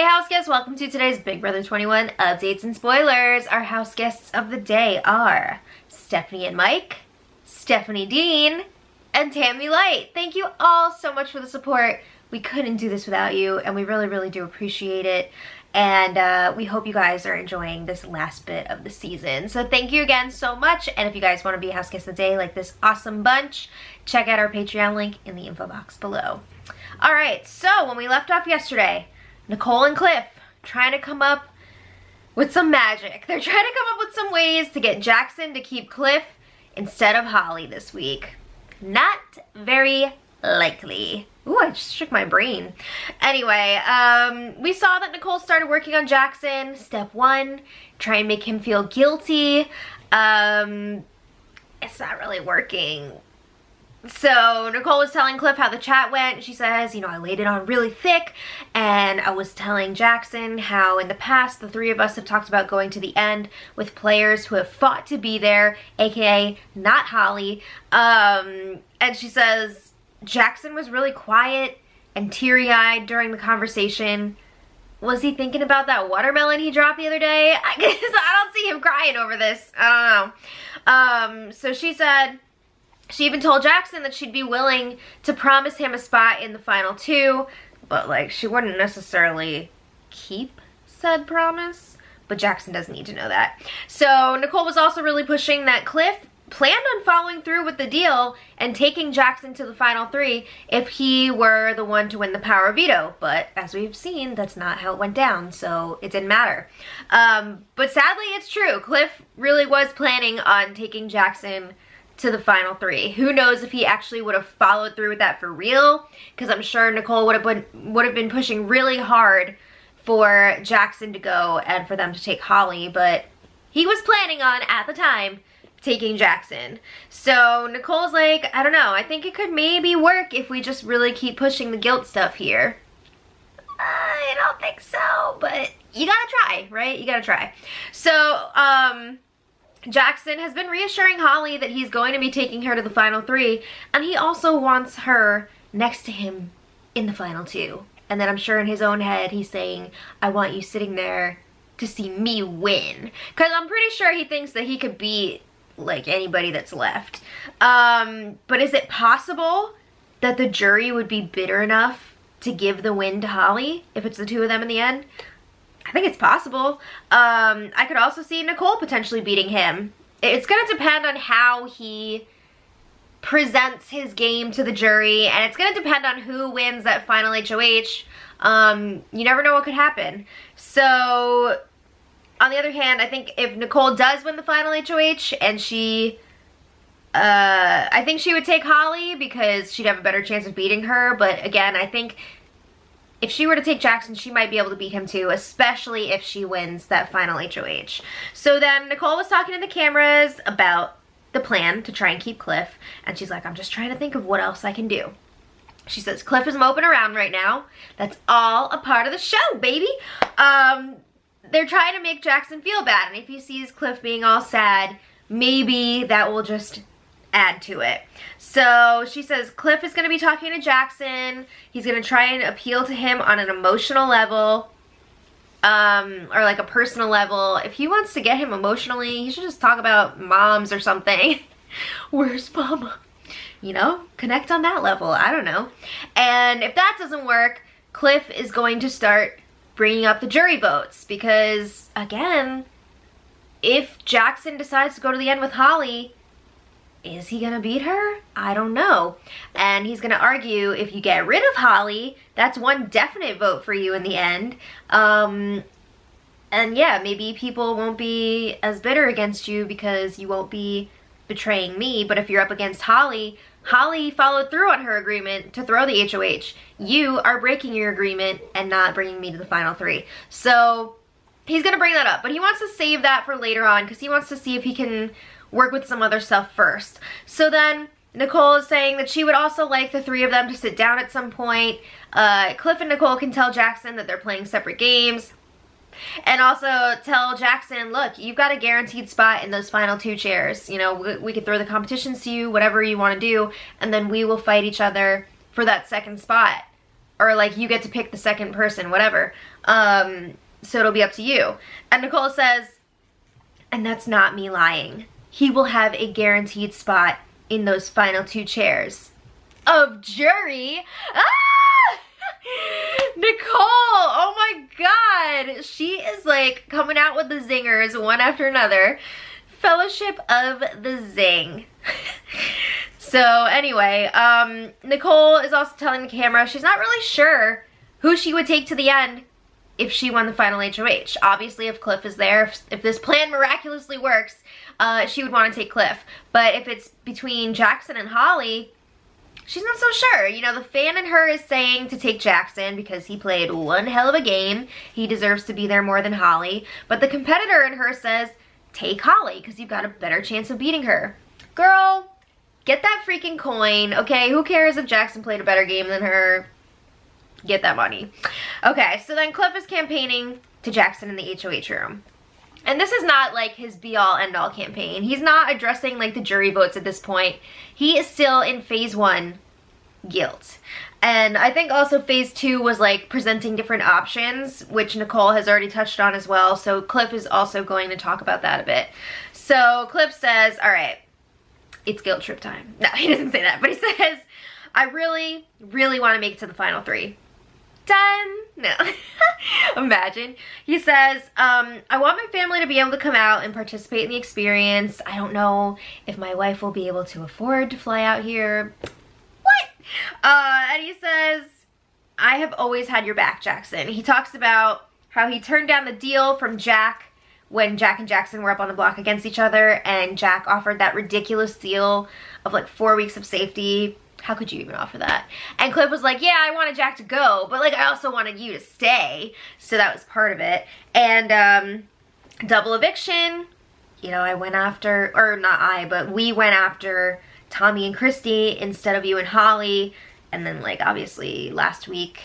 Hey house guests, welcome to today's Big Brother 21 updates and spoilers. Our house guests of the day are Stephanie and Mike, Stephanie Dean, and Tammy Light. Thank you all so much for the support. We couldn't do this without you, and we really do appreciate it. And we hope you guys are enjoying this last bit of the season. So thank you again so much. And if you guys want to be a house guest of the day like this awesome bunch, check out our Patreon link in the info box below. All right, so when we left off yesterday, Nicole and Cliff trying to come up with some magic. They're trying to come up with some ways to get Jackson to keep Cliff instead of Holly this week. Not very likely. Ooh, I just shook my brain. Anyway, we saw that Nicole started working on Jackson. Step one, try and make him feel guilty. It's not really working. So Nicole was telling Cliff how the chat went. She says, you know, I laid it on really thick, and I was telling Jackson how in the past the three of us have talked about going to the end with players who have fought to be there, aka not Holly. And she says Jackson was really quiet and teary-eyed during the conversation. Was he thinking about that watermelon he dropped the other day? I don't see him crying over this. I don't know. So she said she even told Jackson that she'd be willing to promise him a spot in the final two, but like she wouldn't necessarily keep said promise. But Jackson doesn't need to know that. So Nicole was also really pushing that Cliff planned on following through with the deal and taking Jackson to the final three if he were the one to win the power of veto. But as we've seen, that's not how it went down, so it didn't matter. But sadly, it's true. Cliff really was planning on taking Jackson to the final three. Who knows if he actually would have followed through with that for real, because I'm sure Nicole would have been pushing really hard for Jackson to go and for them to take Holly, but he was planning on, at the time, taking Jackson. So Nicole's like, I don't know, I think it could maybe work if we just really keep pushing the guilt stuff here. I don't think so, but you gotta try, right? You gotta try. So, Jackson has been reassuring Holly that he's going to be taking her to the final three, and he also wants her next to him in the final two. And then I'm sure in his own head he's saying, I want you sitting there to see me win. Because I'm pretty sure he thinks that he could beat like anybody that's left. But is it possible that the jury would be bitter enough to give the win to Holly if it's the two of them in the end? I think it's possible. I could also see Nicole potentially beating him. It's going to depend on how he presents his game to the jury, and it's going to depend on who wins that final HOH. You never know what could happen. So, on the other hand, I think if Nicole does win the final HOH, and I think she would take Holly because she'd have a better chance of beating her, but again, I think if she were to take Jackson, she might be able to beat him too, especially if she wins that final HOH. So then Nicole was talking to the cameras about the plan to try and keep Cliff, and she's like, I'm just trying to think of what else I can do. She says, Cliff is moping around right now. That's all a part of the show, baby. They're trying to make Jackson feel bad, and if he sees Cliff being all sad, maybe that will just add to it. So she says Cliff is going to be talking to Jackson. He's going to try and appeal to him on an emotional level, or like a personal level. If he wants to get him emotionally, he should just talk about moms or something. Where's mama? You know, connect on that level. I don't know. And if that doesn't work, Cliff is going to start bringing up the jury votes, because again, if Jackson decides to go to the end with Holly, is he gonna beat her? I don't know. And he's gonna argue, if you get rid of Holly, that's one definite vote for you in the end. And yeah, maybe people won't be as bitter against you because you won't be betraying me. But if you're up against Holly, Holly followed through on her agreement to throw the HOH. You are breaking your agreement and not bringing me to the final three. So he's gonna bring that up, but he wants to save that for later on because he wants to see if he can work with some other stuff first. So then Nicole is saying that she would also like the three of them to sit down at some point. Cliff and Nicole can tell Jackson that they're playing separate games. And also tell Jackson, look, you've got a guaranteed spot in those final two chairs. You know, we could throw the competitions to you, whatever you want to do, and then we will fight each other for that second spot. or like you get to pick the second person, whatever. So it'll be up to you. And Nicole says, and that's not me lying. He will have a guaranteed spot in those final 2 chairs of jury. Ah! Nicole, oh my god. She is like coming out with the zingers one after another. Fellowship of the Zing. So anyway, Nicole is also telling the camera she's not really sure who she would take to the end if she won the final HOH. Obviously, if Cliff is there, if this plan miraculously works, she would want to take Cliff. But if it's between Jackson and Holly, she's not so sure. You know, the fan in her is saying to take Jackson because he played one hell of a game. He deserves to be there more than Holly. But the competitor in her says, take Holly because you've got a better chance of beating her. Girl, get that freaking coin, okay? Who cares if Jackson played a better game than her? Get that money. Okay, so then Cliff is campaigning to Jackson in the HOH room. And this is not like his be-all, end-all campaign. He's not addressing like the jury votes at this point. He is still in phase 1 guilt. And I think also phase 2 was like presenting different options, which Nicole has already touched on as well. So Cliff is also going to talk about that a bit. So Cliff says, all right, it's guilt trip time. No, he doesn't say that, but he says, I really, really want to make it to the final 3. Done. No. Imagine. He says, I want my family to be able to come out and participate in the experience. I don't know if my wife will be able to afford to fly out here. What? And he says, I have always had your back, Jackson. He talks about how he turned down the deal from Jack when Jack and Jackson were up on the block against each other, and Jack offered that ridiculous deal of like 4 weeks of safety. How could you even offer that? And Cliff was like, yeah, I wanted Jack to go, but like I also wanted you to stay. So that was part of it. And double eviction, you know, I went after, or not I, but we went after Tommy and Christy instead of you and Holly. And then like obviously last week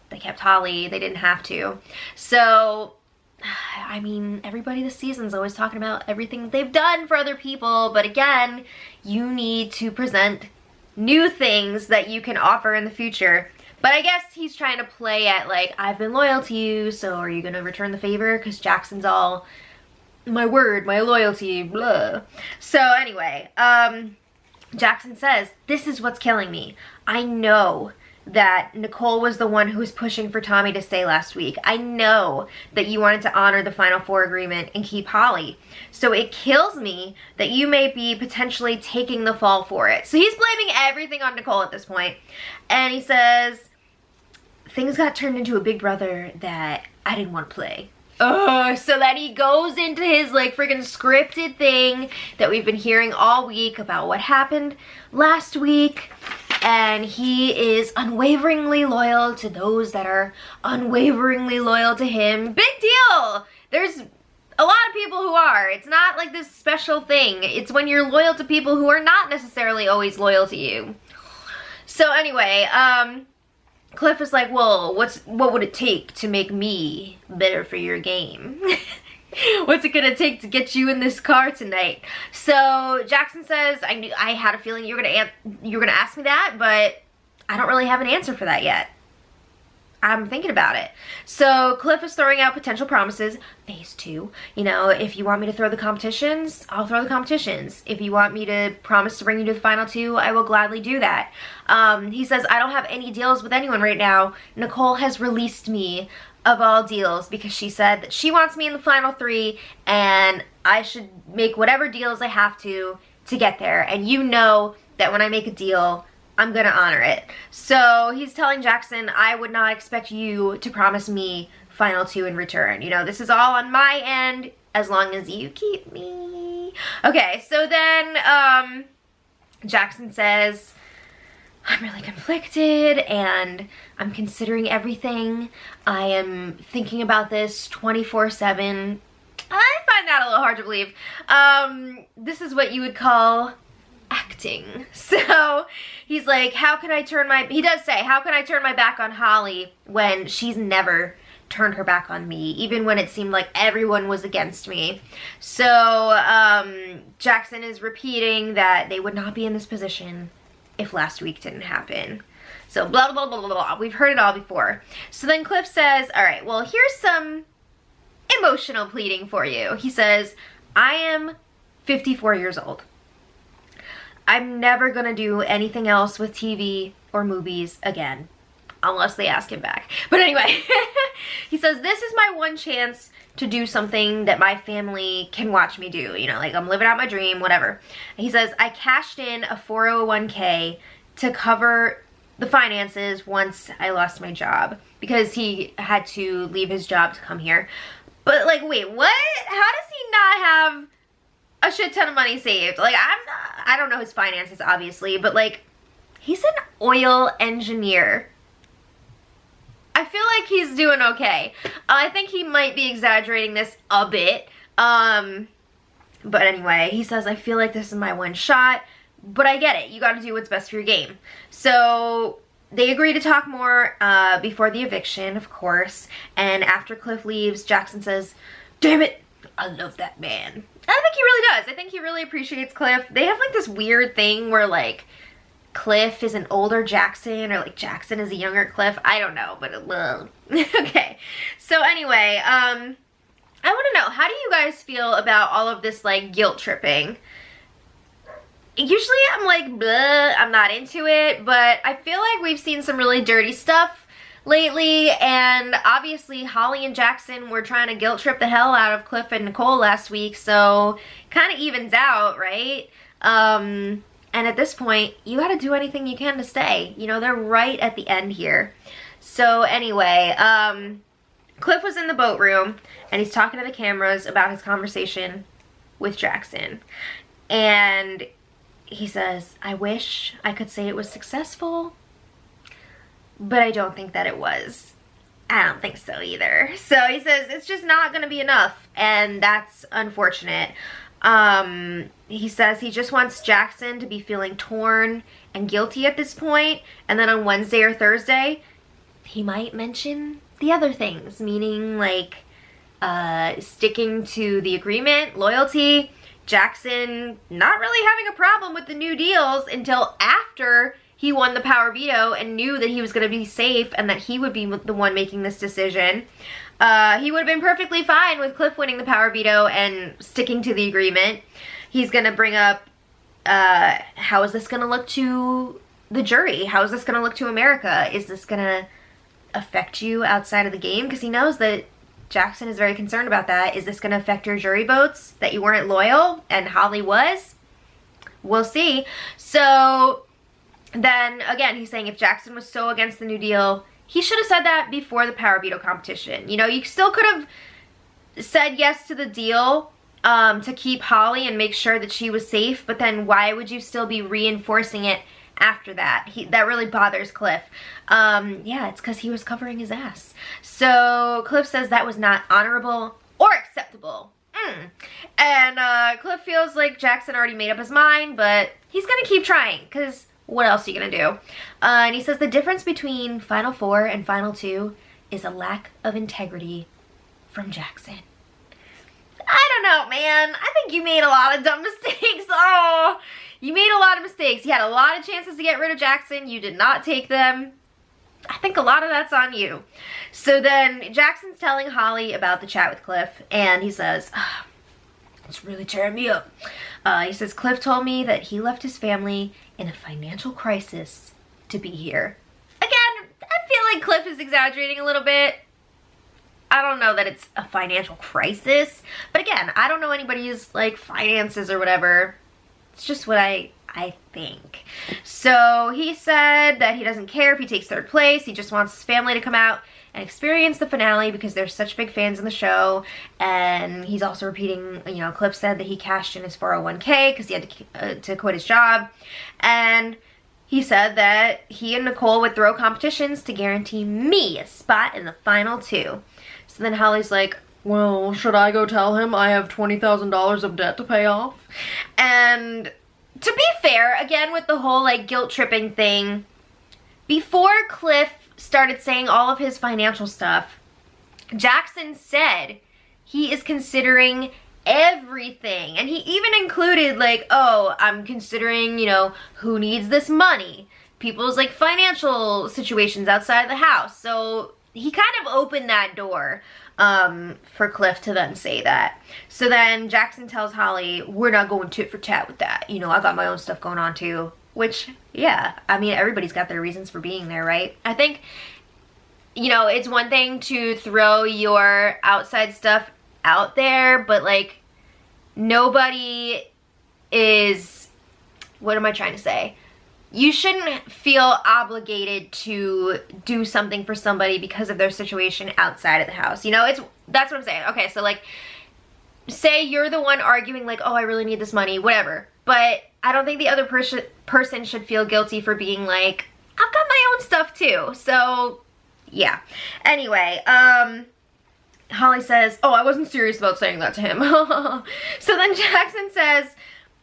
they kept Holly. They didn't have to. So I mean, everybody this season's always talking about everything they've done for other people. But again, you need to present new things that you can offer in the future. But I guess he's trying to play at like, I've been loyal to you, so are you gonna return the favor? Because Jackson's all, my word, my loyalty, blah. So anyway, Jackson says, this is what's killing me. I know that Nicole was the one who was pushing for Tommy to stay last week. I know that you wanted to honor the Final 4 agreement and keep Holly. So it kills me that you may be potentially taking the fall for it. So he's blaming everything on Nicole at this point. And he says, things got turned into a big brother that I didn't want to play. Oh, so that he goes into his like freaking scripted thing that we've been hearing all week about what happened last week. And he is unwaveringly loyal to those that are unwaveringly loyal to him. Big deal! There's a lot of people who are. It's not like this special thing. It's when you're loyal to people who are not necessarily always loyal to you. So anyway, Cliff is like, well, what would it take to make me better for your game? What's it gonna take to get you in this car tonight? So Jackson says, I had a feeling you were gonna ask me that, but I don't really have an answer for that yet. I'm thinking about it. So Cliff is throwing out potential promises. Phase 2. You know, if you want me to throw the competitions, I'll throw the competitions. If you want me to promise to bring you to the final 2, I will gladly do that. He says, I don't have any deals with anyone right now. Nicole has released me of all deals because she said that she wants me in the final 3 and I should make whatever deals I have to get there. And you know that when I make a deal, I'm gonna honor it. So he's telling Jackson, I would not expect you to promise me final 2 in return. You know, this is all on my end as long as you keep me. Okay, so then Jackson says, I'm really conflicted and I'm considering everything. I am thinking about this 24/7. I find that a little hard to believe. This is what you would call acting. So he's like, how can I turn my, he does say, how can I turn my back on Holly when she's never turned her back on me, even when it seemed like everyone was against me. So Jackson is repeating that they would not be in this position if last week didn't happen. So blah, blah, blah, blah, blah. We've heard it all before. So then Cliff says, all right, well, here's some emotional pleading for you. He says, I am 54 years old. I'm never gonna do anything else with TV or movies again, unless they ask him back. But anyway, he says, this is my one chance to do something that my family can watch me do. You know, like I'm living out my dream, whatever. And he says, I cashed in a 401k to cover the finances once I lost my job, because he had to leave his job to come here. But like, wait, what? How does he not have a shit ton of money saved? Like, I don't know his finances, obviously, but like, he's an oil engineer. I feel like he's doing okay. I think he might be exaggerating this a bit. But anyway, he says, I feel like this is my one shot, but I get it. You got to do what's best for your game. So they agree to talk more before the eviction, of course. And after Cliff leaves, Jackson says, damn it, I love that man. I think he really does. I think he really appreciates Cliff. They have like this weird thing where like Cliff is an older Jackson, or like Jackson is a younger Cliff. I don't know, but okay. So anyway, I want to know, how do you guys feel about all of this like guilt tripping? Usually I'm like, bleh, I'm not into it, but I feel like we've seen some really dirty stuff lately, and obviously Holly and Jackson were trying to guilt trip the hell out of Cliff and Nicole last week, so kind of evens out, right? And at this point, you gotta do anything you can to stay. You know, they're right at the end here. So anyway, Cliff was in the boat room, and he's talking to the cameras about his conversation with Jackson. And he says, I wish I could say it was successful, but I don't think that it was. I don't think so either. So he says it's just not gonna be enough, and that's unfortunate. He says he just wants Jackson to be feeling torn and guilty at this point, and then on Wednesday or Thursday, he might mention the other things, meaning like sticking to the agreement, loyalty, Jackson not really having a problem with the new deals until after he won the power veto and knew that he was going to be safe and that he would be the one making this decision. He would have been perfectly fine with Cliff winning the power veto and sticking to the agreement. He's going to bring up, how is this going to look to the jury? How is this going to look to America? Is this going to affect you outside of the game? Because he knows that Jackson is very concerned about that. Is this going to affect your jury votes, that you weren't loyal and Holly was? We'll see. So then again, he's saying if Jackson was so against the New Deal, he should have said that before the power veto competition. You know, you still could have said yes to the deal to keep Holly and make sure that she was safe, but then why would you still be reinforcing it after that? That really bothers Cliff. Yeah, it's because he was covering his ass. So Cliff says that was not honorable or acceptable. And Cliff feels like Jackson already made up his mind, but he's gonna keep trying, because what else are you gonna do? And he says the difference between Final Four and Final Two is a lack of integrity from Jackson. I don't know, man. I think you made a lot of dumb mistakes. Oh, you made a lot of mistakes. You had a lot of chances to get rid of Jackson. You did not take them. I think a lot of that's on you. So then Jackson's telling Holly about the chat with Cliff, and he says, it's really tearing me up. He says, Cliff told me that he left his family in a financial crisis to be here. Again, I feel like Cliff is exaggerating a little bit. I don't know that it's a financial crisis, but again, I don't know anybody's like finances or whatever. It's just what I think. So he said that he doesn't care if he takes third place. He just wants his family to come out and experience the finale because they're such big fans of the show. And he's also repeating, you know, Cliff said that he cashed in his 401k because he had to quit his job. And he said that he and Nicole would throw competitions to guarantee me a spot in the final two. So then Holly's like, well, should I go tell him I have $20,000 of debt to pay off? And to be fair, again with the whole like guilt tripping thing, before Cliff started saying all of his financial stuff, Jackson said he is considering everything. And he even included like, oh, I'm considering, you know, who needs this money? people's like financial situations outside of the house. So he kind of opened that door for Cliff to then say that. So then Jackson tells Holly, we're not going tit for tat with that. You know, I got my own stuff going on too. Which, yeah, I mean, everybody's got their reasons for being there, right? I think, you know, it's one thing to throw your outside stuff out there, but like, nobody is, what am I trying to say? You shouldn't feel obligated to do something for somebody because of their situation outside of the house. You know, that's what I'm saying. Okay, so like, say you're the one arguing like, oh, I really need this money, whatever. But I don't think the other person should feel guilty for being like, I've got my own stuff too. So, yeah. Anyway, Holly says, oh, I wasn't serious about saying that to him. So then Jackson says,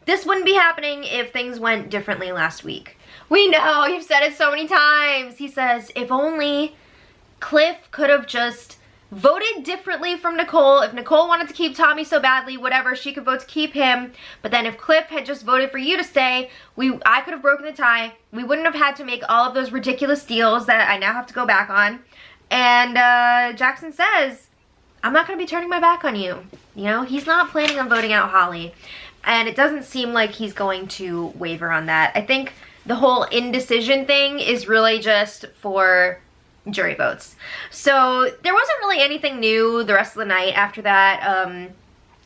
this wouldn't be happening if things went differently last week. We know, you've said it so many times. He says, if only Cliff could have just voted differently from Nicole. If Nicole wanted to keep Tommy so badly, whatever, she could vote to keep him. But then if Cliff had just voted for you to stay, I could have broken the tie. We wouldn't have had to make all of those ridiculous deals that I now have to go back on. And Jackson says, I'm not going to be turning my back on you. You know, he's not planning on voting out Holly. And it doesn't seem like he's going to waver on that. I think the whole indecision thing is really just for jury votes. So there wasn't really anything new the rest of the night after that.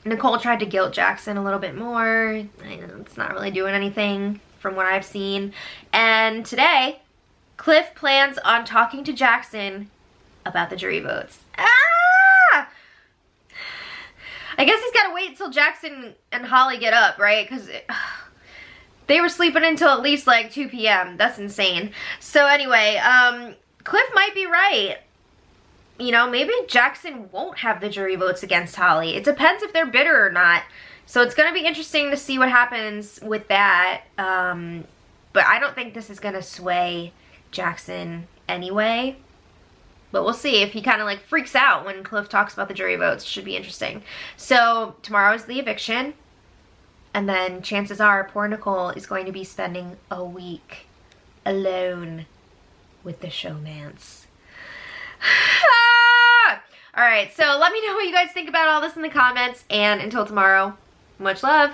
Nicole tried to guilt Jackson a little bit more. It's not really doing anything from what I've seen. And today, Cliff plans on talking to Jackson about the jury votes. Ah! I guess he's got to wait until Jackson and Holly get up, right? Because they were sleeping until at least like 2 p.m. That's insane. So anyway, Cliff might be right. You know, maybe Jackson won't have the jury votes against Holly. It depends if they're bitter or not. So it's going to be interesting to see what happens with that. But I don't think this is going to sway Jackson anyway. But we'll see if he kind of like freaks out when Cliff talks about the jury votes. Should be interesting. So tomorrow is the eviction. And then chances are poor Nicole is going to be spending a week alone with the showmance. Alright, so let me know what you guys think about all this in the comments. And until tomorrow, much love.